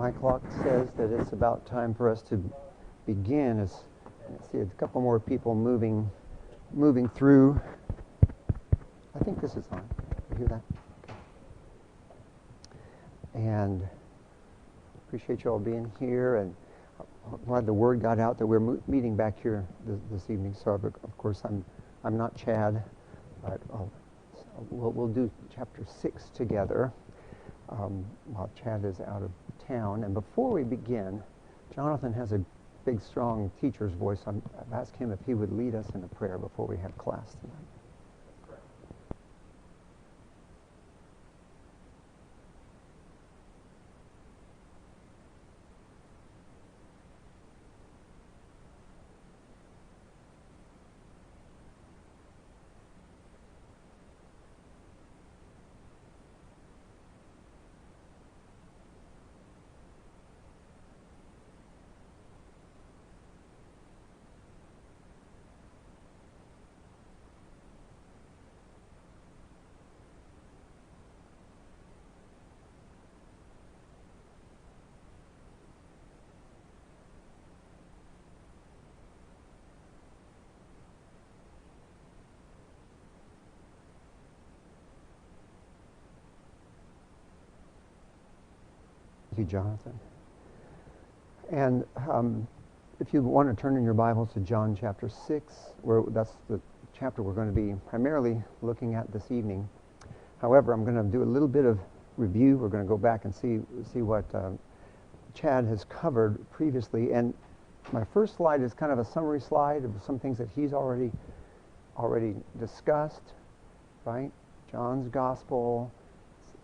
My clock says that it's about time for us to begin. I see a couple more people moving through. I think this is on. You hear that? Okay. And appreciate you all being here, and I'm glad the word got out that we're meeting back here this evening. So of course I'm not Chad, but we'll do chapter 6 together while Chad is out of town. And before we begin, Jonathan has a big, strong teacher's voice. I've asked him if he would lead us in a prayer before we have class tonight. Thank you, Jonathan. And if you want to turn in your Bibles to John chapter 6, that's the chapter we're going to be primarily looking at this evening. However, I'm going to do a little bit of review. We're going to go back and see what Chad has covered previously. And my first slide is kind of a summary slide of some things that he's already discussed, right? John's gospel.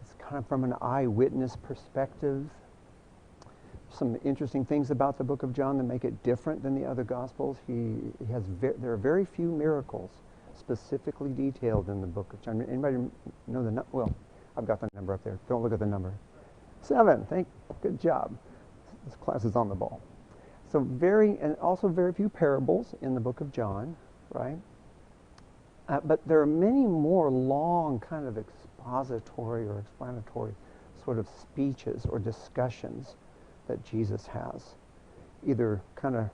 It's kind of from an eyewitness perspective. Some interesting things about the book of John that make it different than the other gospels. There are very few miracles specifically detailed in the book of John. Anybody know the number? Well, I've got the number up there. Don't look at the number. 7. Good job. This class is on the ball. So also very few parables in the book of John, right? But there are many more long kind of expository or explanatory sort of speeches or discussions that Jesus has, either kind of,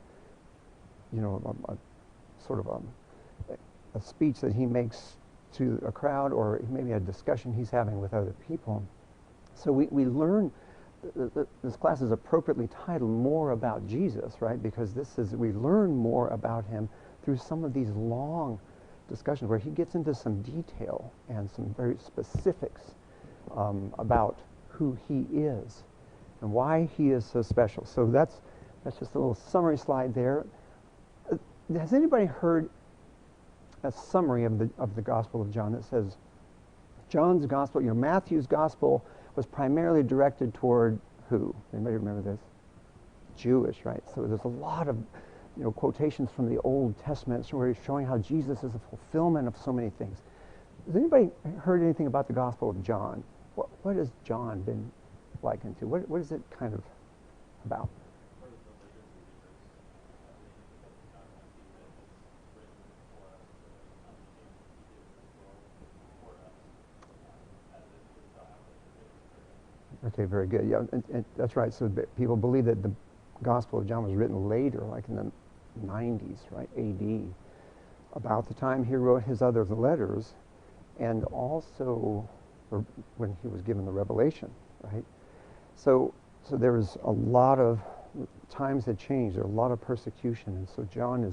a speech that he makes to a crowd, or maybe a discussion he's having with other people. So we learn, this class is appropriately titled More About Jesus, right? Because we learn more about him through some of these long discussions where he gets into some detail and some very specifics about who he is and why he is so special. So that's just a little summary slide there. Has anybody heard a summary of the Gospel of John that says John's Gospel, Matthew's Gospel was primarily directed toward who? Anybody remember this? Jewish, right? So there's a lot of quotations from the Old Testament where he's showing how Jesus is the fulfillment of so many things. Has anybody heard anything about the Gospel of John? What has John been likened to? What is it kind of about? Okay, very good. Yeah, and that's right. So people believe that the Gospel of John was written later, like in the 90s, right, AD, about the time he wrote his other letters, and also when he was given the revelation, right? So there was a lot of times had changed. There were a lot of persecution, and so John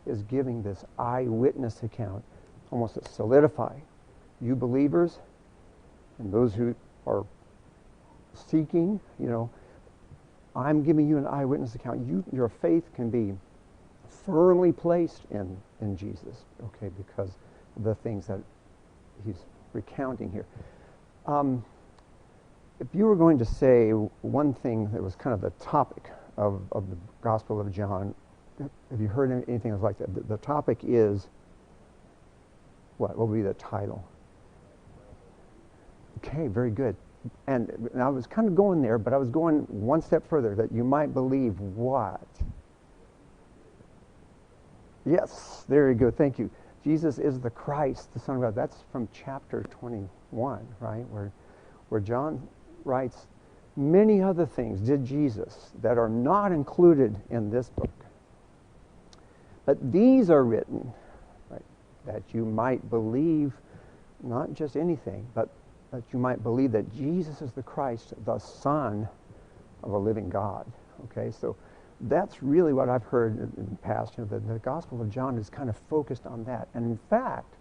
is giving this eyewitness account, almost to solidify you believers and those who are seeking. I'm giving you an eyewitness account. Your faith can be firmly placed in Jesus, okay, because of the things that he's recounting here. If you were going to say one thing that was kind of the topic of the Gospel of John, have you heard anything like that? The topic is what? What would be the title? Okay, very good. And I was kind of going there, but I was going one step further, that you might believe what? Yes, there you go. Thank you. Jesus is the Christ, the Son of God. That's from chapter 21, right? Where John writes Many other things did Jesus that are not included in this book. But these are written, right, that you might believe not just anything, but that you might believe that Jesus is the Christ, the Son of a living God. Okay, so that's really what I've heard in the past. You know, the Gospel of John is kind of focused on that. And in fact,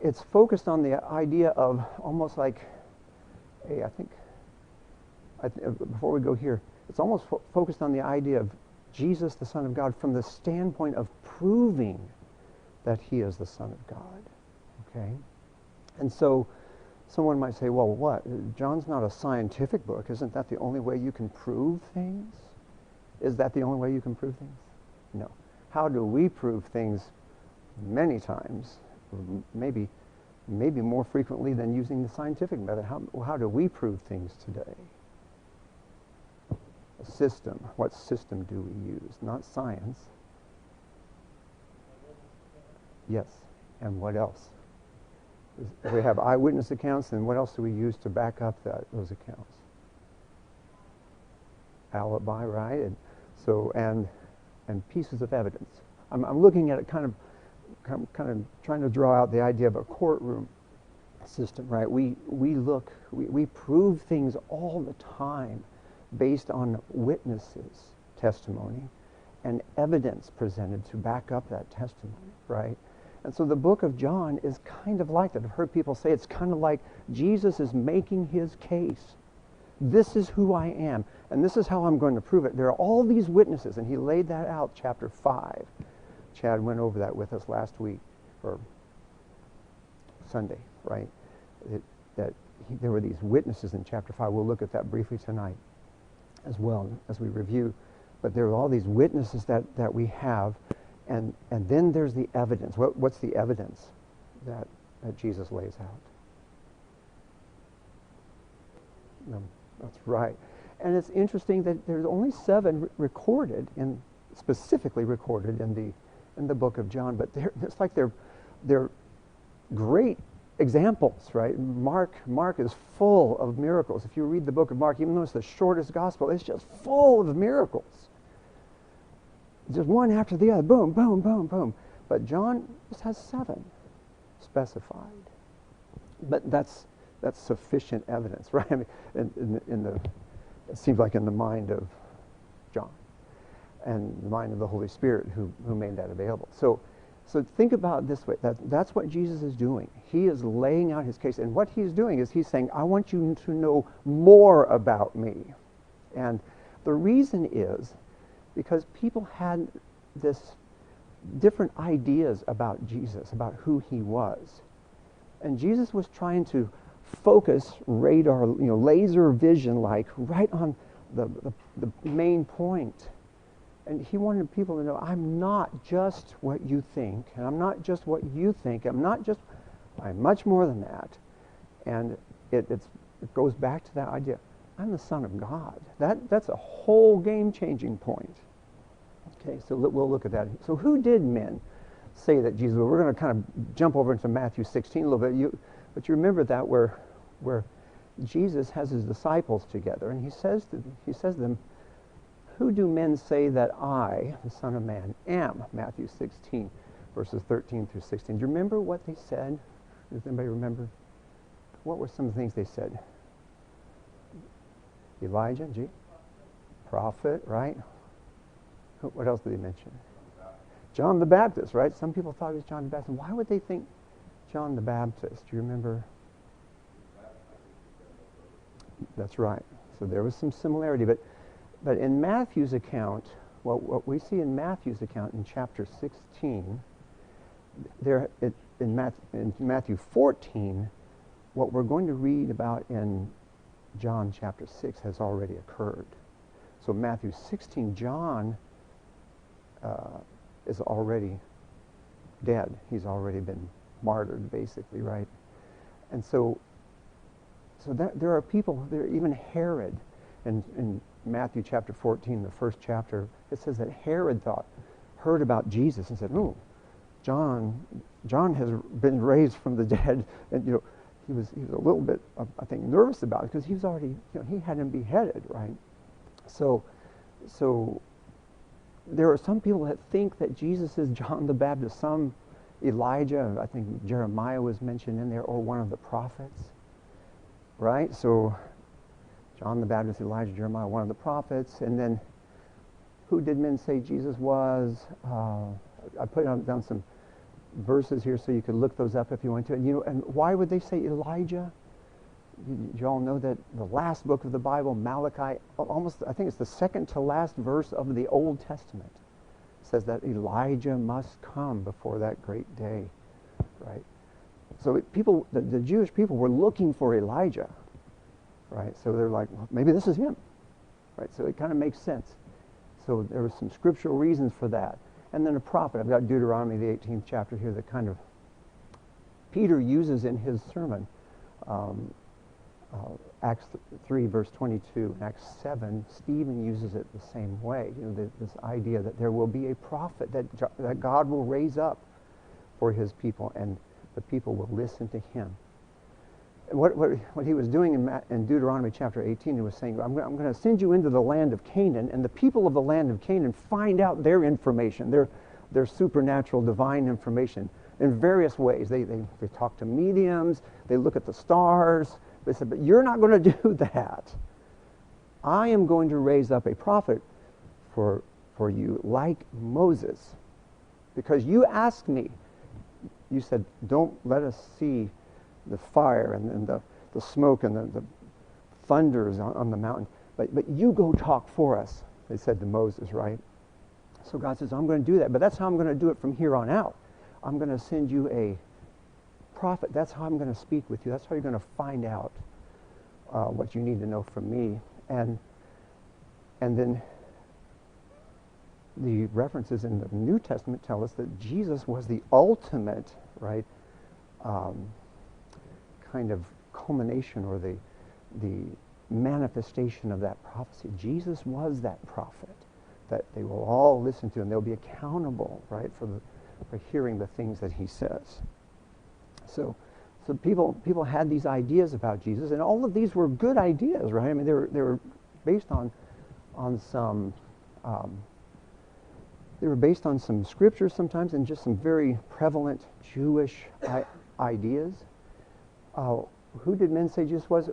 it's focused on the idea of almost like, hey, before we go here, it's almost focused on the idea of Jesus, the Son of God, from the standpoint of proving that he is the Son of God. Okay? And so someone might say, well, what? John's not a scientific book. Isn't that the only way you can prove things? Is that the only way you can prove things? No. How do we prove things? Many times, maybe more frequently than using the scientific method. How do we prove things today? A system. What system do we use? Not science. Yes. And what else? We have eyewitness accounts, and what else do we use to back up those accounts? Alibi, right? And so and pieces of evidence. I'm looking at it kind of trying to draw out the idea of a courtroom system, right? We prove things all the time based on witnesses' testimony and evidence presented to back up that testimony, right? And so the book of John is kind of like that. I've heard people say it's kind of like Jesus is making his case. This is who I am, and this is how I'm going to prove it. There are all these witnesses, and he laid that out, chapter 5. Chad went over that with us last week, or Sunday, right? There were these witnesses in chapter 5. We'll look at that briefly tonight as well as we review. But there are all these witnesses that we have, and then there's the evidence. What's the evidence that Jesus lays out? No, that's right. And it's interesting that there's only 7 specifically recorded in the book of John, but it's like they're great examples, right? Mark is full of miracles. If you read the book of Mark, even though it's the shortest gospel, it's just full of miracles. Just one after the other, boom, boom, boom, boom. But John just has 7 specified. But that's sufficient evidence, right? I mean, it seems like in the mind of John and the mind of the Holy Spirit who made that available. So think about it this way. That's what Jesus is doing. He is laying out his case. And what he's doing is he's saying, I want you to know more about me. And the reason is because people had this different ideas about Jesus, about who he was. And Jesus was trying to focus radar, laser vision, like right on the main point. And he wanted people to know, I'm not just what you think, and I'm not just what you think. I'm much more than that. And it goes back to that idea. I'm the Son of God. That's a whole game-changing point. Okay, so we'll look at that. So who did men say that Jesus was? We're going to kind of jump over into Matthew 16 a little bit. But you remember that where Jesus has his disciples together, and he says to them, who do men say that I, the Son of Man, am? Matthew 16, verses 13 through 16. Do you remember what they said? Does anybody remember? What were some of the things they said? Elijah, prophet, right? What else did they mention? John the Baptist, right? Some people thought he was John the Baptist. Why would they think John the Baptist? Do you remember? That's right. So there was some similarity, but in Matthew's account, what we see in Matthew's account in chapter 16, in Matthew 14, what we're going to read about in John chapter 6 has already occurred. So Matthew 16, John is already dead. He's already been martyred, basically, right? And so there are people, even Herod, in Matthew chapter 14, the first chapter, it says that Herod heard about Jesus and said, "Oh, John has been raised from the dead," and he was a little bit, I think, nervous about it because he was already, he had him beheaded, right? So there are some people that think that Jesus is John the Baptist, some Elijah, I think Jeremiah was mentioned in there, or one of the prophets, right? So John the Baptist, Elijah, Jeremiah, one of the prophets, and then who did men say Jesus was? I put down some verses here so you could look those up if you want to. And why would they say Elijah? You all know that the last book of the Bible, Malachi, almost, I think it's the second to last verse of the Old Testament, says that Elijah must come before that great day, right? So the Jewish people were looking for Elijah, right? So they're like, well, maybe this is him, right? So it kind of makes sense. So there were some scriptural reasons for that. And then a prophet. I've got Deuteronomy, the 18th chapter here, that kind of Peter uses in his sermon. Acts 3, verse 22, and Acts 7, Stephen uses it the same way. This idea that there will be a prophet that God will raise up for his people, and the people will listen to him. And what he was doing in Deuteronomy chapter 18, he was saying, I'm going to send you into the land of Canaan, and the people of the land of Canaan find out their information, their supernatural, divine information in various ways. They talk to mediums, they look at the stars. They said, but you're not going to do that. I am going to raise up a prophet for you like Moses. Because you asked me, you said, don't let us see the fire and the smoke and the thunders on the mountain. But you go talk for us, they said to Moses, right? So God says, I'm going to do that. But that's how I'm going to do it from here on out. I'm going to send you a prophet. That's how I'm going to speak with you. That's how you're going to find out what you need to know from me. And then the references in the New Testament tell us that Jesus was the ultimate, right, kind of culmination or the manifestation of that prophecy. Jesus was that prophet that they will all listen to, and they'll be accountable, right, for hearing the things that he says. So people had these ideas about Jesus, and all of these were good ideas, right? I mean, they were based on some they were based on some scriptures sometimes, and just some very prevalent Jewish ideas. Who did men say Jesus was?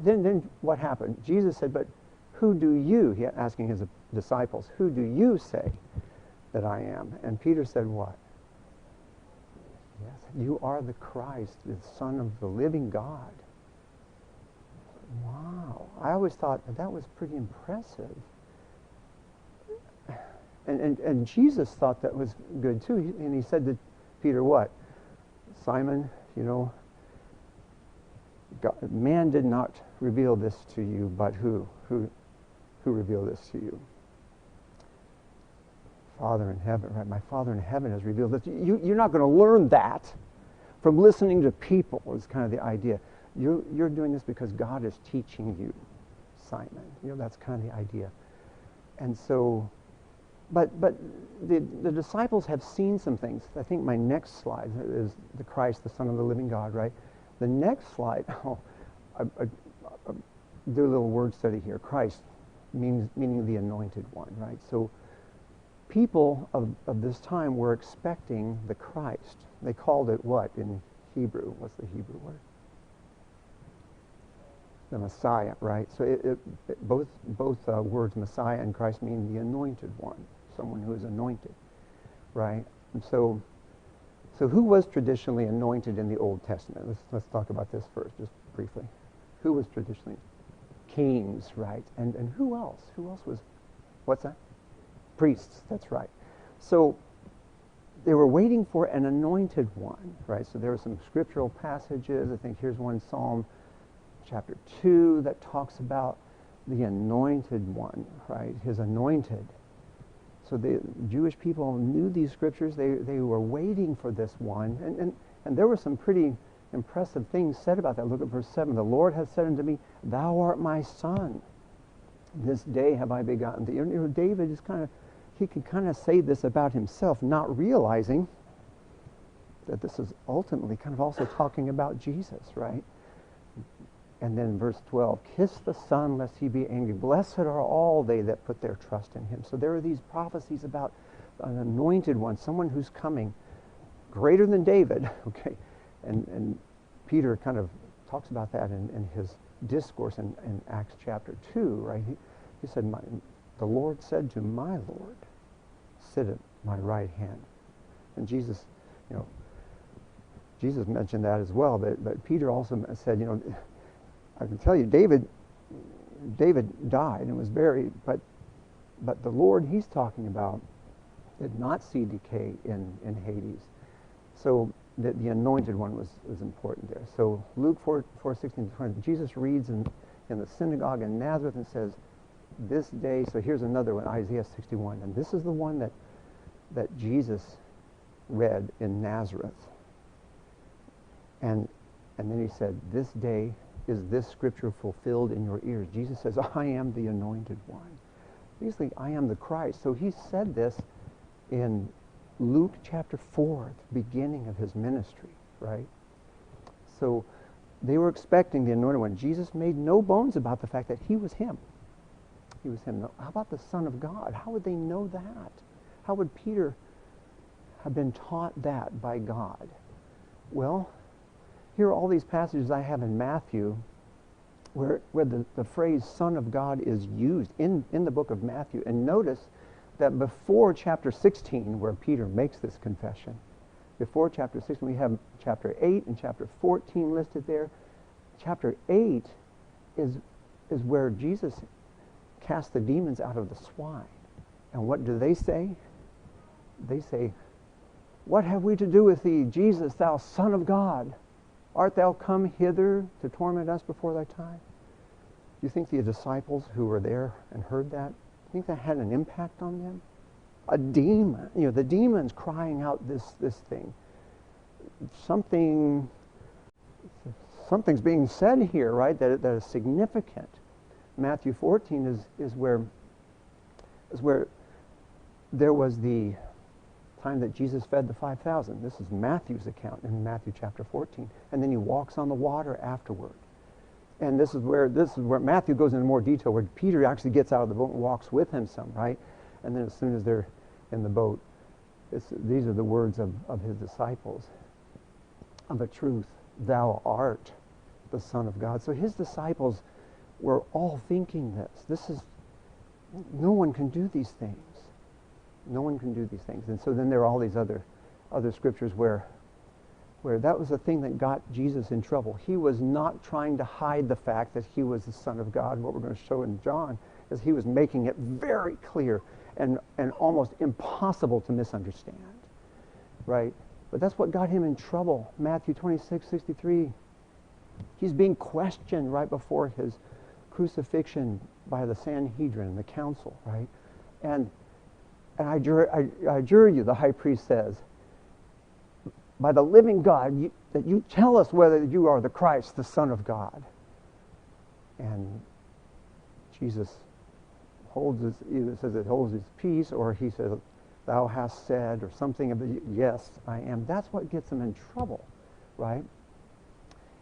Then what happened? Jesus said, "But who do you?" He asking his disciples, "Who do you say that I am?" And Peter said, "What? Yes, you are the Christ, the Son of the living God." Wow. I always thought that was pretty impressive. And Jesus thought that was good too. And he said to Peter, what? Simon, God, man did not reveal this to you, but who? Who revealed this to you? Father in heaven, right? My Father in heaven has revealed this. You're not going to learn that from listening to people, is kind of the idea. You're doing this because God is teaching you, Simon. That's kind of the idea. And so, but the disciples have seen some things. I think my next slide is the Christ, the Son of the living God, right? The next slide, I do a little word study here. Christ, meaning the anointed one, right? So people of this time were expecting the Christ. They called it what in Hebrew? What's the Hebrew word? The Messiah, right? So both words, Messiah and Christ, mean the anointed one, someone who is anointed, right? And so who was traditionally anointed in the Old Testament? Let's talk about this first, just briefly. Who was traditionally? Kings, right? And who else? Who else was? What's that? Priests. That's right. So they were waiting for an anointed one, right? So there were some scriptural passages. I think here's one, Psalm chapter 2, that talks about the anointed one, right? His anointed. So the Jewish people knew these scriptures. They were waiting for this one. And there were some pretty impressive things said about that. Look at verse 7. The Lord has said unto me, Thou art my son. This day have I begotten thee. David is he can kind of say this about himself, not realizing that this is ultimately kind of also talking about Jesus, right? And then verse 12, kiss the Son lest he be angry. Blessed are all they that put their trust in him. So there are these prophecies about an anointed one, someone who's coming greater than David, okay? And Peter kind of talks about that in his discourse in Acts chapter 2, right? He said, the Lord said to my Lord, sit at my right hand. And Jesus, Jesus mentioned that as well, but Peter also said, I can tell you, David died and was buried, but the Lord he's talking about did not see decay in Hades. So the anointed one was important there. So Luke 4:16-20, Jesus reads in the synagogue in Nazareth and says, this day, so here's another one, Isaiah 61, and this is the one that Jesus read in Nazareth. And then he said, this day is this scripture fulfilled in your ears. Jesus says, I am the anointed one. Basically, I am the Christ. So he said this in Luke chapter 4, the beginning of his ministry, right? So they were expecting the anointed one. Jesus made no bones about the fact that he was him. He was him. How about the Son of God? How would they know that? How would Peter have been taught that by God? Well, here are all these passages I have in Matthew where the phrase Son of God is used in the book of Matthew. And notice that before chapter 16, where Peter makes this confession, before chapter 16, we have chapter 8 and chapter 14 listed there. Chapter 8 is where Jesus cast the demons out of the swine. And what do they say? They say, what have we to do with thee, Jesus, thou Son of God? Art thou come hither to torment us before thy time? Do you think the disciples who were there and heard that, do you think that had an impact on them? A demon, the demons crying out this thing. Something's being said here, right, that is significant. Matthew 14 is where there was the time that Jesus fed the 5,000. This is Matthew's account in Matthew chapter 14. And then he walks on the water afterward. And this is where Matthew goes into more detail, where Peter actually gets out of the boat and walks with him some, right? And then as soon as they're in the boat, these are the words of his disciples. Of a truth, thou art the Son of God. So his disciples were all thinking this. No one can do these things. No one can do these things. And so then there are all these other scriptures where that was the thing that got Jesus in trouble. He was not trying to hide the fact that he was the Son of God. What we're going to show in John is he was making it very clear and almost impossible to misunderstand. Right? But that's what got him in trouble. Matthew 26:63. He's being questioned right before his crucifixion by the Sanhedrin, the council, right? And I adjure you, the high priest says, by the living God, that you tell us whether you are the Christ, the Son of God. And Jesus either says it holds his peace, or he says, thou hast said, or something of the, yes, I am. That's what gets him in trouble, right?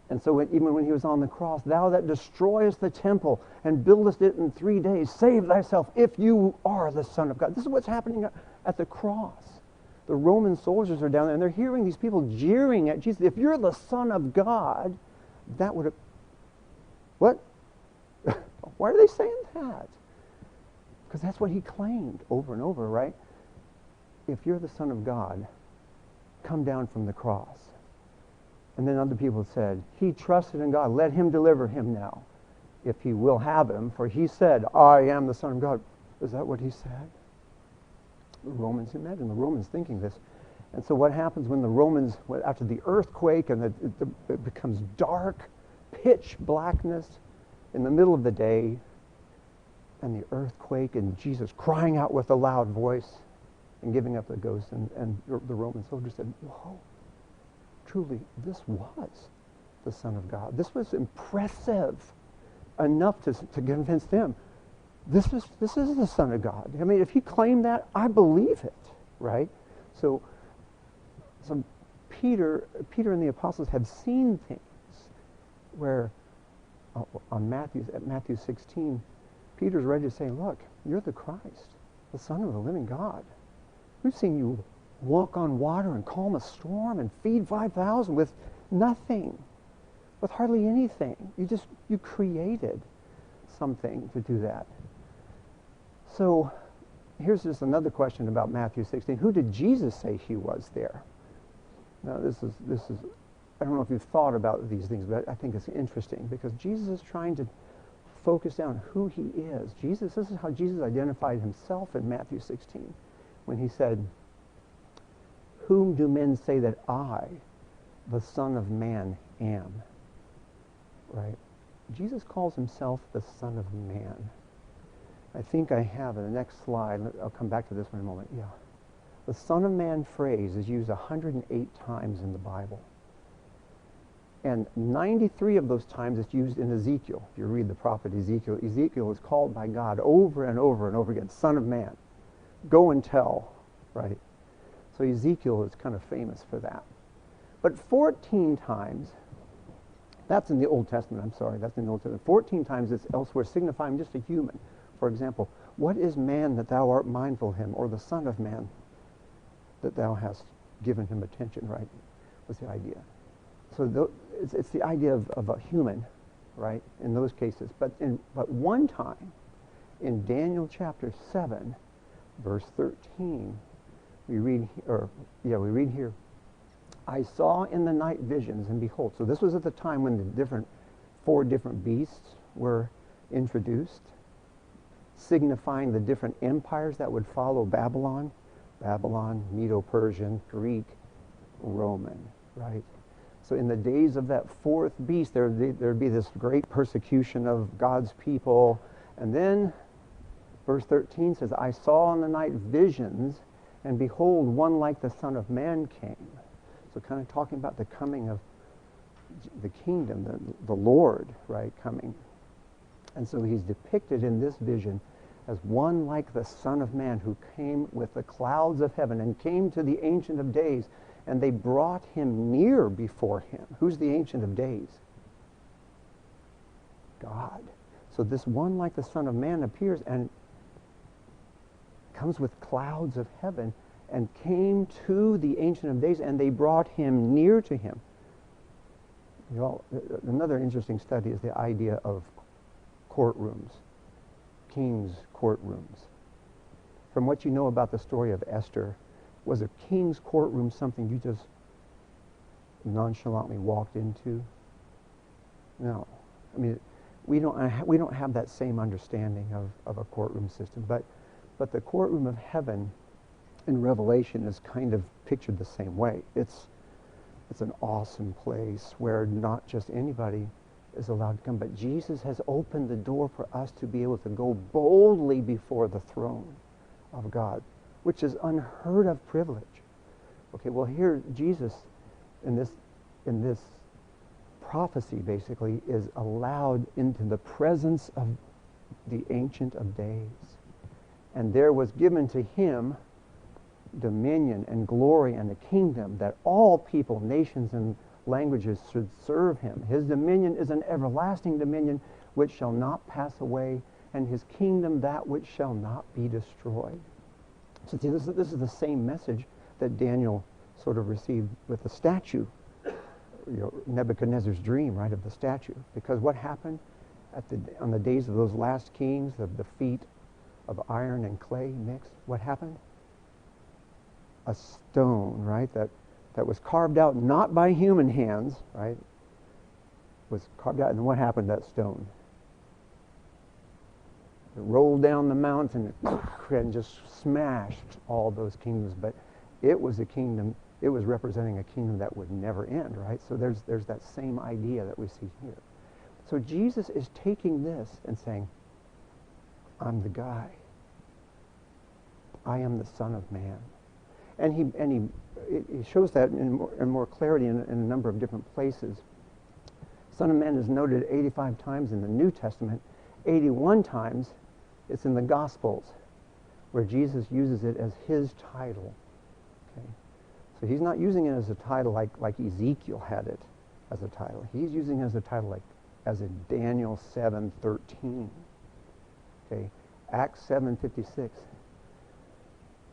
And so even when he was on the cross, thou that destroyest the temple and buildest it in 3 days, save thyself if you are the Son of God. This is what's happening at the cross. The Roman soldiers are down there, and they're hearing these people jeering at Jesus. If you're the Son of God, that would have... What? Why are they saying that? Because that's what he claimed over and over, right? If you're the Son of God, come down from the cross. And then other people said, he trusted in God. Let him deliver him now, if he will have him. For he said, I am the Son of God. Is that what he said? The Romans, imagine the Romans thinking this. And so what happens when the Romans, after the earthquake, and it becomes dark, pitch blackness in the middle of the day, and the earthquake, and Jesus crying out with a loud voice and giving up the ghost, and the Roman soldiers said, whoa. Truly, this was the Son of God. This was impressive enough to convince them. This is the Son of God. I mean, if he claimed that, I believe it, right? So Peter and the apostles had seen things where at Matthew 16, Peter's ready to say, look, you're the Christ, the Son of the living God. We've seen you walk on water and calm a storm and feed 5,000 with nothing, with hardly anything. You created something to do that. So here's just another question about Matthew 16. Who did Jesus say he was there? Now this is I don't know if you've thought about these things, but I think it's interesting because Jesus is trying to focus down who he is. This is how Jesus identified himself in Matthew 16 when he said, whom do men say that I, the Son of Man, am? Right? Jesus calls himself the Son of Man. I think I have in the next slide, I'll come back to this one in a moment. Yeah. The Son of Man phrase is used 108 times in the Bible. And 93 of those times it's used in Ezekiel. If you read the prophet Ezekiel, Ezekiel is called by God over and over and over again, Son of Man. Go and tell, right? So Ezekiel is kind of famous for that. But 14 times, that's in the Old Testament, I'm sorry, that's in the Old Testament. 14 times it's elsewhere signifying just a human. For example, what is man that thou art mindful of him, or the Son of Man that thou hast given him attention, right? What's the idea? So it's the idea of a human, right, in those cases. But one time, in Daniel chapter 7, verse 13, we read here, I saw in the night visions, and behold. So this was at the time when the four different beasts were introduced, signifying the different empires that would follow Babylon. Babylon, Medo-Persian, Greek, Roman, right? So in the days of that fourth beast, there'd be this great persecution of God's people. And then verse 13 says, I saw in the night visions, and behold, one like the Son of Man came. So kind of talking about the coming of the kingdom, the Lord, right, coming. And so he's depicted in this vision as one like the Son of Man who came with the clouds of heaven and came to the Ancient of Days, and they brought him near before him. Who's the Ancient of Days? God. So this one like the Son of Man appears and comes with clouds of heaven and came to the Ancient of Days, and they brought him near to him. You know, another interesting study is the idea of courtrooms, king's courtrooms. From what you know about the story of Esther, was a king's courtroom something you just nonchalantly walked into? No. I mean, we don't have that same understanding of a courtroom system, but the courtroom of heaven in Revelation is kind of pictured the same way. It's an awesome place where not just anybody is allowed to come, but Jesus has opened the door for us to be able to go boldly before the throne of God, which is unheard of privilege. Okay, well here Jesus in this prophecy basically is allowed into the presence of the Ancient of Days. And there was given to him dominion and glory and a kingdom that all people, nations, and languages should serve him. His dominion is an everlasting dominion which shall not pass away, and his kingdom that which shall not be destroyed. So see, this is the same message that Daniel sort of received with the statue, Nebuchadnezzar's dream, right, of the statue. Because what happened on the days of those last kings, the feet of iron and clay mixed, what happened? A stone, right, that was carved out not by human hands, right, was carved out, and what happened to that stone? It rolled down the mountain and just smashed all those kingdoms. But it was a kingdom, it was representing a kingdom that would never end, right? So there's that same idea that we see here. So Jesus is taking this and saying, I'm the guy. I am the Son of Man. And he shows that in more clarity in a number of different places. Son of Man is noted 85 times in the New Testament. 81 times it's in the Gospels, where Jesus uses it as his title. Okay? So he's not using it as a title like Ezekiel had it as a title. He's using it as a title like as in Daniel 7:13. Okay, Acts 7:56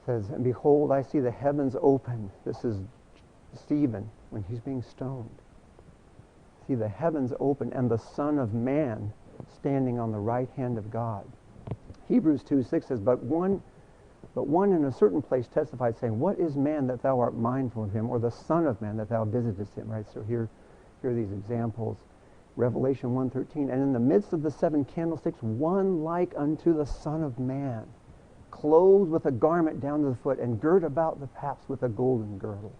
says, "And behold, I see the heavens open." This is Stephen when he's being stoned. See the heavens open and the Son of Man standing on the right hand of God. Hebrews 2:6 says, But one in a certain place testified, saying, What is man that thou art mindful of him, or the Son of Man that thou visitest him? Right. So here are these examples. Revelation 1:13, "And in the midst of the seven candlesticks, one like unto the Son of Man, clothed with a garment down to the foot, and girt about the paps with a golden girdle."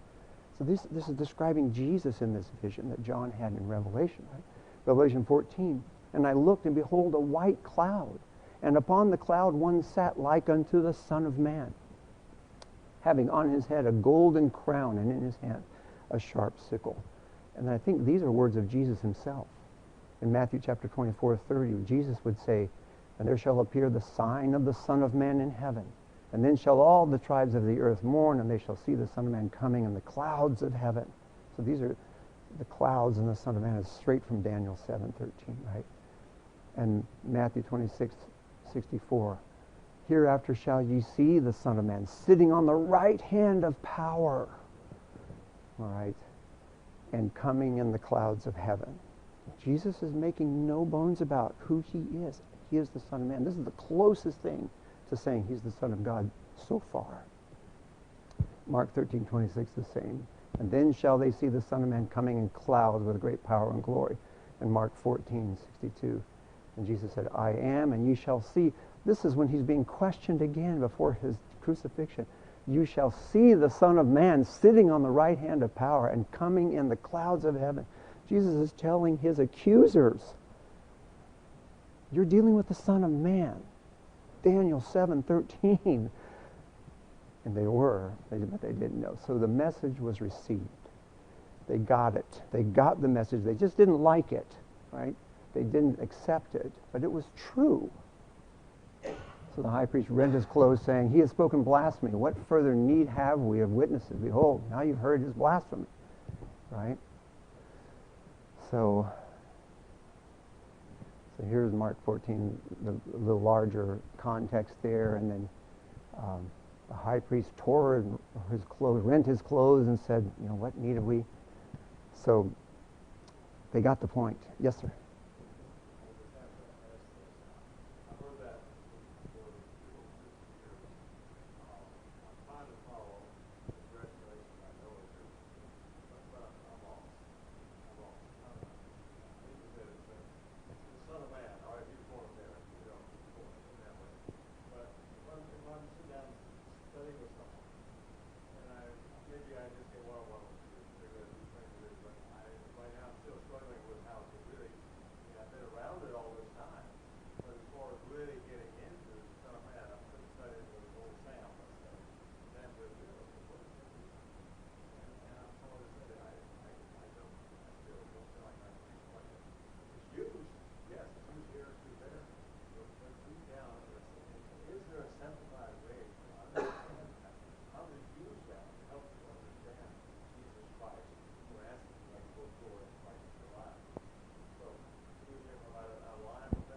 So this is describing Jesus in this vision that John had in Revelation, right? Revelation 14, "And I looked, and behold, a white cloud, and upon the cloud one sat like unto the Son of Man, having on his head a golden crown, and in his hand a sharp sickle." And I think these are words of Jesus himself. In Matthew chapter 24:30, Jesus would say, "And there shall appear the sign of the Son of Man in heaven. And then shall all the tribes of the earth mourn, and they shall see the Son of Man coming in the clouds of heaven." So these are the clouds and the Son of Man is straight from Daniel 7:13, right? And Matthew 26:64, "Hereafter shall ye see the Son of Man sitting on the right hand of power." All right? "And coming in the clouds of heaven." Jesus is making no bones about who he is. He is the Son of Man. This is the closest thing to saying he's the Son of God so far. Mark 13:26, the same. "And then shall they see the Son of Man coming in clouds with great power and glory." And Mark 14:62. And Jesus said, "I am, and ye shall see." This is when he's being questioned again before his crucifixion. "You shall see the Son of Man sitting on the right hand of power and coming in the clouds of heaven." Jesus is telling his accusers, you're dealing with the Son of Man. Daniel 7:13. And they were, but they didn't know. So the message was received. They got it. They got the message. They just didn't like it, right? They didn't accept it, but it was true. So the high priest rent his clothes, saying, "He has spoken blasphemy. What further need have we of witnesses? Behold, now you've heard his blasphemy." Right? So here's Mark 14, the little larger context there, and then the high priest tore his clothes, rent his clothes, and said, "What need have we?" So they got the point. Yes, sir.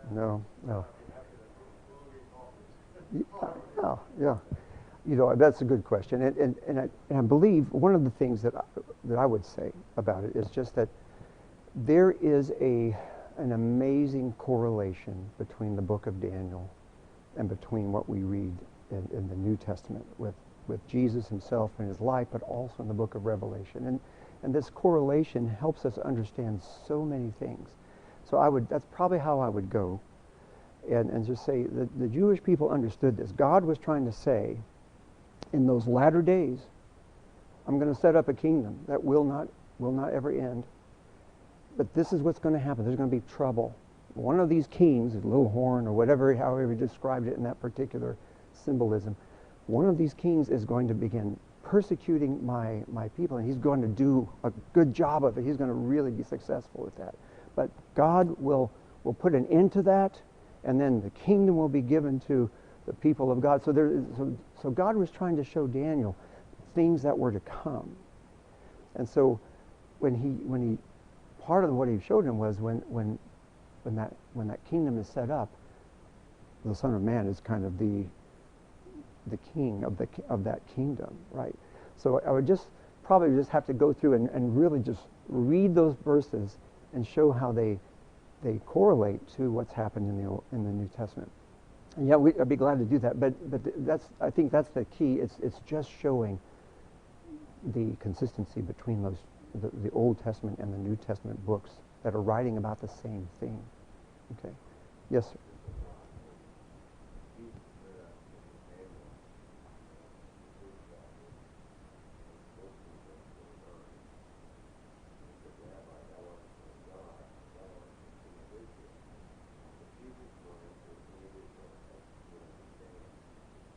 No. Yeah. That's a good question, and I believe one of the things that I would say about it is just that there is an amazing correlation between the book of Daniel and between what we read in the New Testament with Jesus himself and his life, but also in the book of Revelation, and this correlation helps us understand so many things. So that's probably how I would go, and just say that the Jewish people understood this. God was trying to say, in those latter days, I'm going to set up a kingdom that will not ever end. But this is what's going to happen. There's going to be trouble. One of these kings, a little horn or whatever, however he described it in that particular symbolism, one of these kings is going to begin persecuting my people, and he's going to do a good job of it. He's going to really be successful with that. But God will put an end to that, and then the kingdom will be given to the people of God. So God was trying to show Daniel things that were to come. And so when he part of what he showed him was when that kingdom is set up, the Son of Man is kind of the king of that kingdom, right? So I would probably just have to go through and really just read those verses and show how they correlate to what's happened in the New Testament. And yeah, I'd be glad to do that. But I think that's the key. It's just showing the consistency between the Old Testament and the New Testament books that are writing about the same thing. Okay. Yes, sir.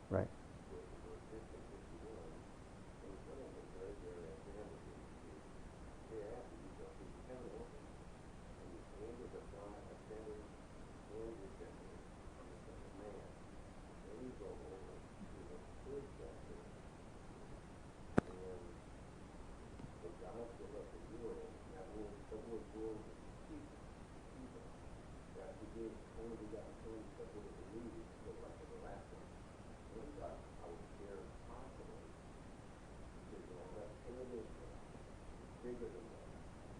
Right.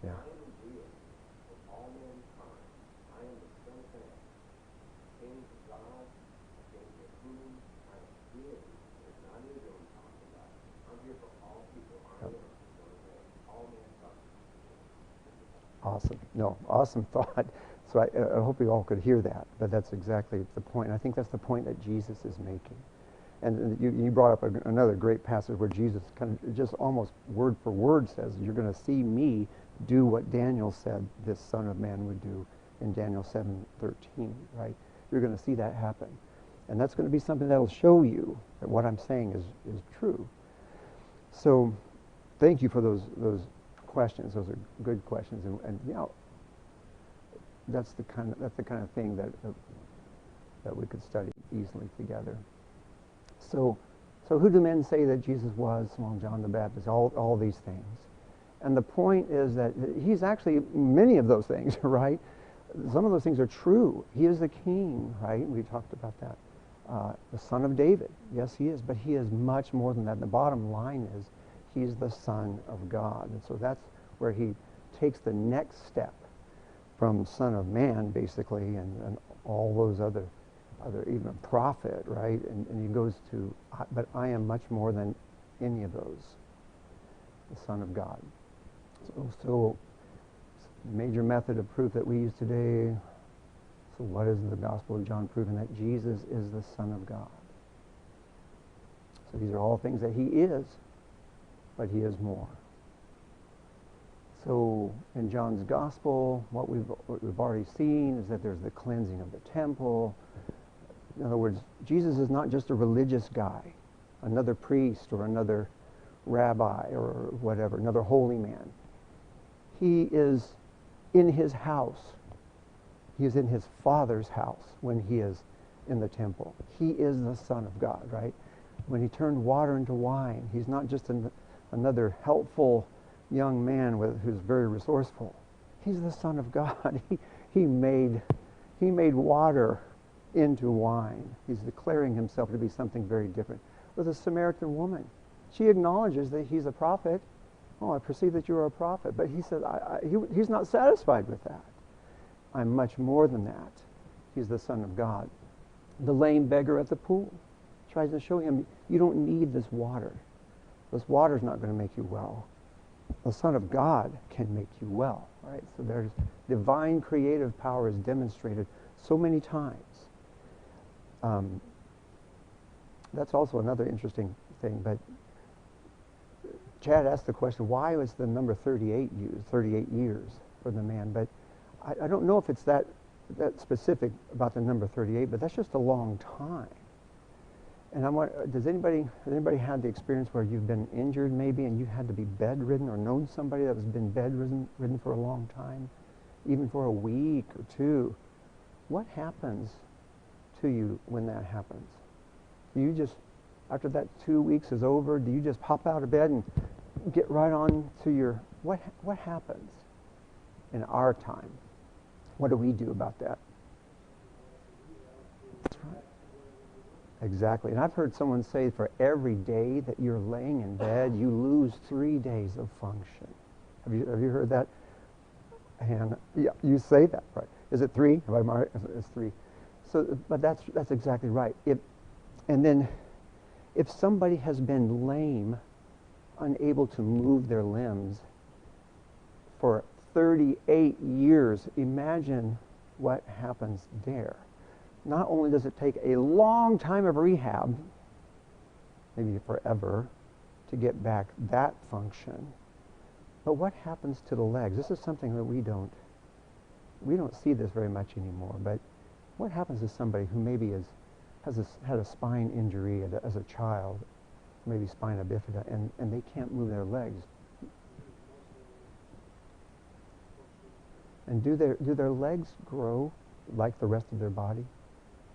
Yeah. Awesome. No, awesome thought. So I hope you all could hear that, but that's exactly the point. I think that's the point that Jesus is making. And you brought up another great passage where Jesus kind of just almost word for word says, you're going to see me do what Daniel said this Son of Man would do in Daniel 7:13, right? You're going to see that happen. And that's going to be something that will show you that what I'm saying is true. So thank you for those questions. Those are good questions. And you know, that's the kind of thing that we could study easily together. So who do men say that Jesus was? Well, John the Baptist, all these things. And the point is that he's actually many of those things, right? Some of those things are true. He is the king, right? We talked about that. The son of David. Yes, he is, but he is much more than that. The bottom line is he's the Son of God. And so that's where he takes the next step from Son of Man, basically, and all those other even a prophet, right? And he goes to, but I am much more than any of those, the Son of God. So major method of proof that we use today. So what is the Gospel of John proving? That Jesus is the Son of God. So these are all things that he is, but he is more. So in John's Gospel, what we've already seen is that there's the cleansing of the temple. In other words, Jesus is not just a religious guy, another priest or another rabbi or whatever, another holy man. He is in his house. He is in his Father's house when he is in the temple. He is the Son of God, right? When he turned water into wine, he's not just another helpful young man who's very resourceful. He's the Son of God. He made water into wine. He's declaring himself to be something very different. With a Samaritan woman, she acknowledges that he's a prophet. Oh, I perceive that you are a prophet. But he said, he's not satisfied with that. I'm much more than that. He's the Son of God. The lame beggar at the pool tries to show him, you don't need this water. This water's not going to make you well. The Son of God can make you well, right? So there's divine creative power is demonstrated so many times. That's also another interesting thing, but Chad asked the question, why was the number 38 used, 38 years for the man? But I don't know if it's that specific about the number 38, but that's just a long time. And has anybody had the experience where you've been injured maybe and you had to be bedridden, or known somebody that has been bedridden for a long time, even for a week or two? What happens to you when that happens? Do you just, after that 2 weeks is over, do you just pop out of bed and get right on to your, what happens in our time? What do we do about that? That's right. Exactly. And I've heard someone say for every day that you're laying in bed, you lose 3 days of function. Have you heard that? And yeah, you say that, right? Is it 3? Am I right? It's 3. So, but that's exactly right. And then, if somebody has been lame, unable to move their limbs for 38 years, imagine what happens there. Not only does it take a long time of rehab, maybe forever, to get back that function, but what happens to the legs? This is something that we don't see this very much anymore, but what happens to somebody who maybe had a spine injury as a child, maybe spina bifida, and they can't move their legs? And do their legs grow like the rest of their body?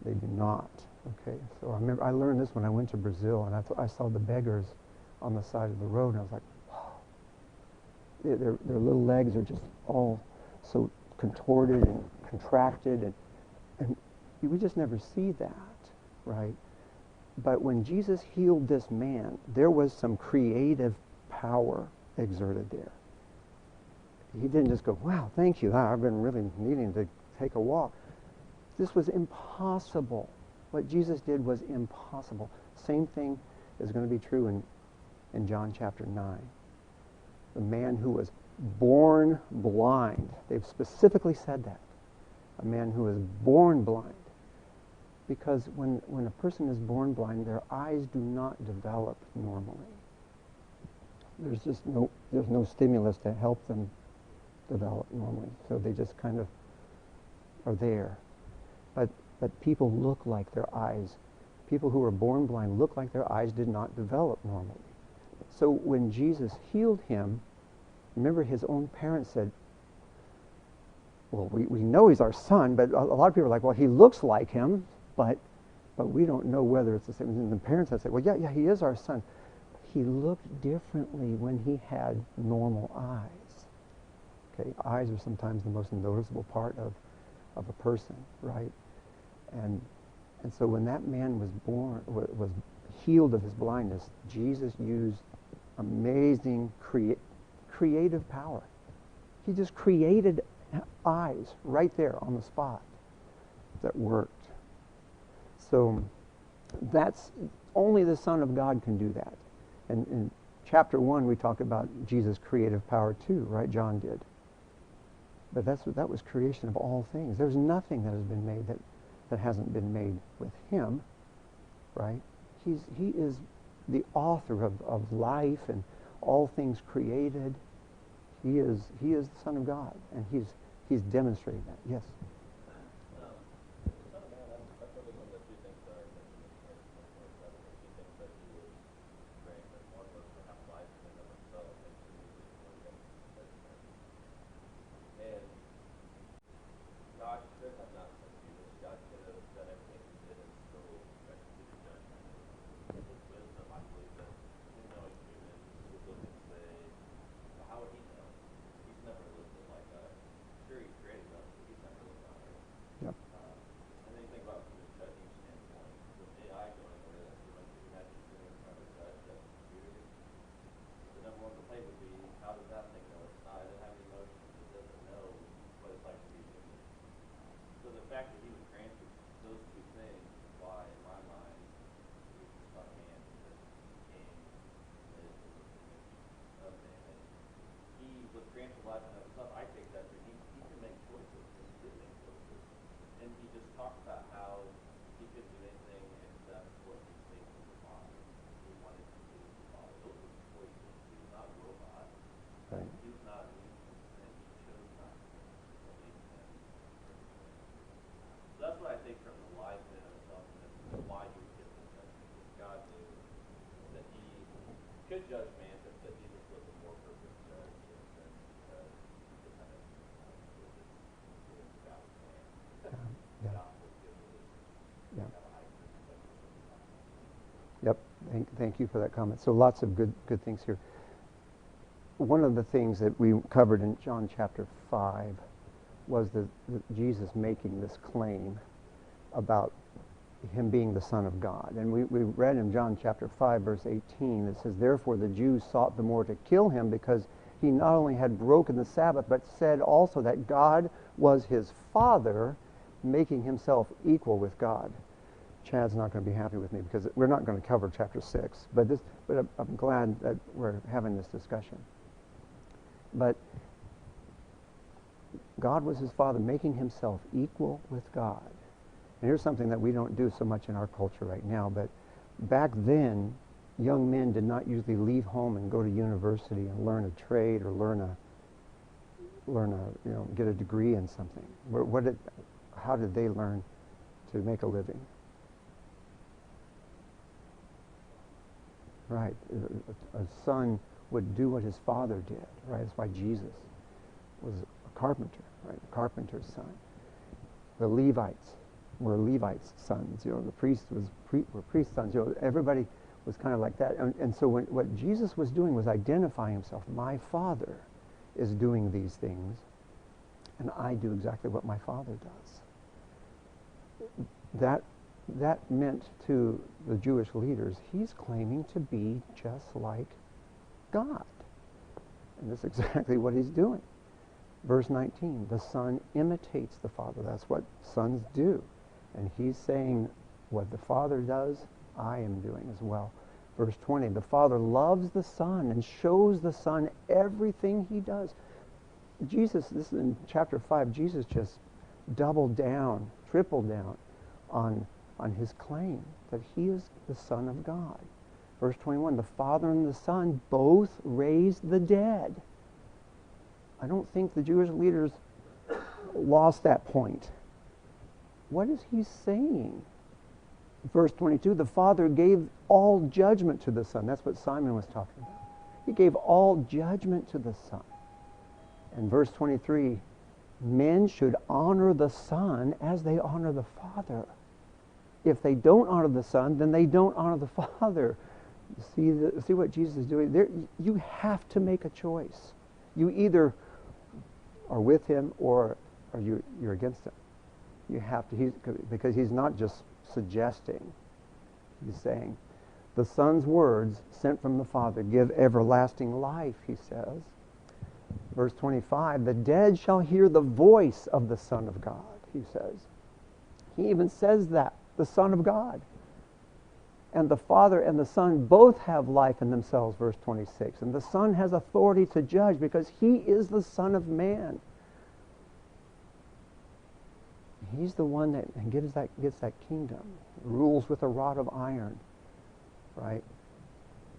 They do not. Okay, so I learned this when I went to Brazil, and I saw the beggars on the side of the road, and I was like, wow, their little legs are just all so contorted and contracted, and we just never see that, right? But when Jesus healed this man, there was some creative power exerted there. He didn't just go, wow, thank you, I've been really needing to take a walk. This was impossible. What Jesus did was impossible. Same thing is going to be true in John chapter 9. The man who was born blind. They've specifically said that. A man who was born blind. Because when a person is born blind, their eyes do not develop normally. There's no stimulus to help them develop normally. So they just kind of are there. But people look like their eyes. People who were born blind look like their eyes did not develop normally. So when Jesus healed him, remember his own parents said, well, we know he's our son, but a lot of people are like, well, he looks like him, but we don't know whether it's the same. And the parents have said, well, yeah, he is our son. He looked differently when he had normal eyes. Okay, eyes are sometimes the most noticeable part of a person, right? And so when that man was born, was healed of his blindness, Jesus used amazing creative power. He just created eyes right there on the spot that worked. So that's only the Son of God can do that. And in chapter 1 we talk about Jesus' creative power too, right? John did. But that was creation of all things. There's nothing that has been made that hasn't been made with him, right? He is the author of life and all things created. He is the Son of God, and he's demonstrating that. Yes. Yep. Thank you for that comment. So lots of good things here. one of the things that we covered in John chapter 5 was the Jesus making this claim about him being the Son of God. And we read in John chapter 5, verse 18, it says, "Therefore the Jews sought the more to kill him, because he not only had broken the Sabbath, but said also that God was his Father, making himself equal with God." Chad's not going to be happy with me because we're not going to cover chapter 6, but I'm glad that we're having this discussion. But God was his Father, making himself equal with God. And here's something that we don't do so much in our culture right now, but back then, young men did not usually leave home and go to university and learn a trade or get a degree in something. How did they learn to make a living? Right. A son would do what his father did, right? That's why Jesus was a carpenter, right? A carpenter's son. The Levites were Levites' sons. The priests were priests' sons. Everybody was kind of like that. And so what Jesus was doing was identifying himself. My Father is doing these things, and I do exactly what my Father does. That meant to the Jewish leaders, he's claiming to be just like God. And that's exactly what he's doing. Verse 19, the Son imitates the Father. That's what sons do. And he's saying, what the Father does, I am doing as well. Verse 20, the Father loves the Son and shows the Son everything he does. Jesus, this is in chapter 5, Jesus just doubled down, tripled down on his claim that he is the Son of God. Verse 21, the Father and the Son both raised the dead. I don't think the Jewish leaders lost that point. What is he saying? Verse 22, the Father gave all judgment to the Son. That's what Simon was talking about. He gave all judgment to the Son. And verse 23, men should honor the Son as they honor the Father. If they don't honor the Son, then they don't honor the Father. See what Jesus is doing? You have to make a choice. You either are with him or you're against him. You have to, because he's not just suggesting. He's saying, the Son's words sent from the Father give everlasting life, he says. Verse 25, the dead shall hear the voice of the Son of God, he says. He even says that, the Son of God. And the Father and the Son both have life in themselves, verse 26. And the Son has authority to judge because he is the Son of Man. He's the one that gets that kingdom, rules with a rod of iron, right?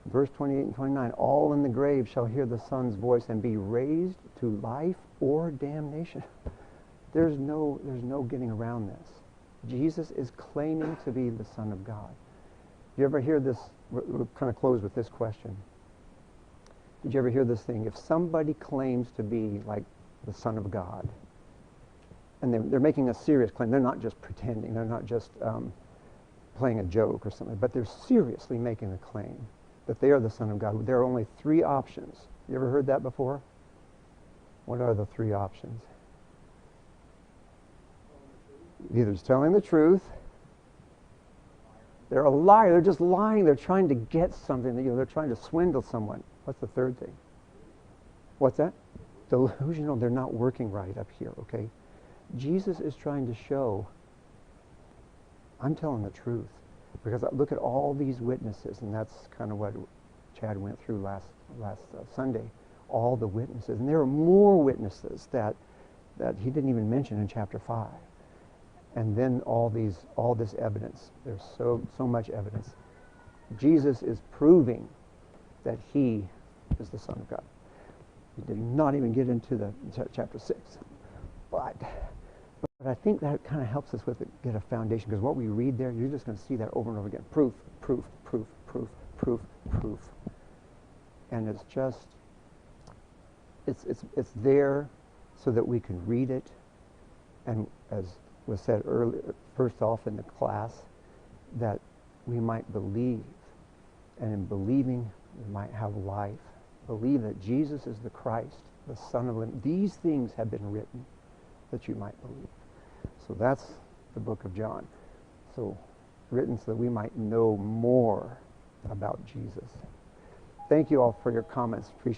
Verse 28 and 29, all in the grave shall hear the Son's voice and be raised to life or damnation. There's no getting around this. Jesus is claiming to be the Son of God. You ever hear this? We'll kind of close with this question. Did you ever hear this thing? If somebody claims to be like the Son of God, and they're making a serious claim, they're not just pretending, they're not just playing a joke or something, but they're seriously making a claim that they are the Son of God. There are only three options. You ever heard that before? What are the three options? Either it's telling the truth, they're a liar, they're just lying, they're trying to get something, they're trying to swindle someone. What's the third thing? What's that? Delusional, they're not working right up here, okay? Jesus is trying to show, I'm telling the truth. Because look at all these witnesses, and that's kind of what Chad went through last Sunday. All the witnesses, and there are more witnesses that he didn't even mention in chapter 5. And then all this evidence. There's so much evidence. Jesus is proving that he is the Son of God. He did not even get into the chapter 6, but I think that kind of helps us get a foundation, because what we read there, you're just going to see that over and over again. Proof, proof, proof, proof, proof, proof. And it's just, it's there so that we can read it, and as was said earlier, first off in the class, that we might believe, and in believing we might have life. Believe that Jesus is the Christ, the Son of the living. These things have been written that you might believe. So that's the book of John. So written so that we might know more about Jesus. Thank you all for your comments. Appreciate it.